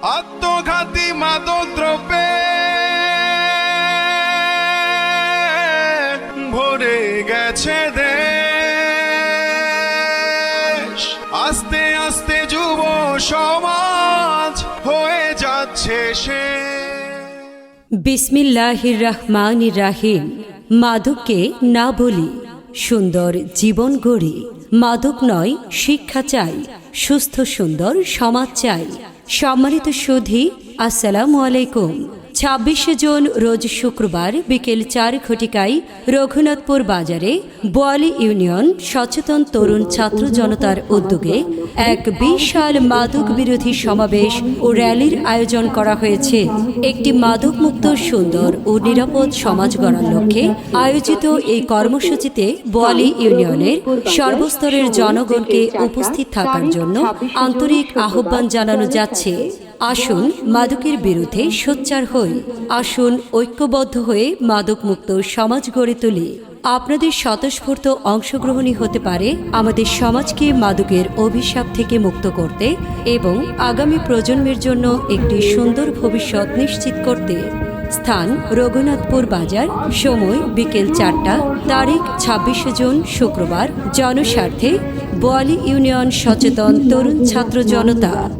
আত্মঘাতী মাদক দ্রব্যে ভরে গেছে দেশ। আস্তে আস্তে যুব সমাজ হয়ে যাচ্ছে শেষ। বিসমিল্লাহির রহমানির রাহিম। মাদককে না বলি, সুন্দর জীবন গড়ি। মাদক নয়, শিক্ষা চাই, সুস্থ সুন্দর সমাজ চাই। সম্মানিত সুধী, আসসালামু আলাইকুম। 26 জুন রোজ শুক্রবার বিকেল 4 ঘটিকায় রঘুনাথপুর বাজারে বোয়ালি ইউনিয়ন সচেতন তরুণ ছাত্র জনতার উদ্যোগে এক বিশাল মাদক বিরোধী সমাবেশ ও র্যালির আয়োজন করা হয়েছে। একটি মাদকমুক্ত সুন্দর ও নিরাপদ সমাজ গড়ার লক্ষ্যে আয়োজিত এই কর্মসূচিতে বোয়ালি ইউনিয়নের সর্বস্তরের জনগণকে উপস্থিত থাকার জন্য আন্তরিক আহ্বান জানানো যাচ্ছে। আসুন মাদকের বিরুদ্ধে সোচ্চার হই। আসুন ঐক্যবদ্ধ হয়ে মাদকমুক্ত সমাজ গড়ে তুলি। আপনাদের স্বতঃস্ফূর্ত অংশগ্রহণই হতে পারে আমাদের সমাজকে মাদকের অভিশাপ থেকে মুক্ত করতে এবং আগামী প্রজন্মের জন্য একটি সুন্দর ভবিষ্যৎ নিশ্চিত করতে। স্থান রঘুনাথপুর বাজার, সময় বিকেল 4টা, তারিখ 26 জুন শুক্রবার। জনস্বার্থে বোয়ালি ইউনিয়ন সচেতন তরুণ ছাত্র জনতা।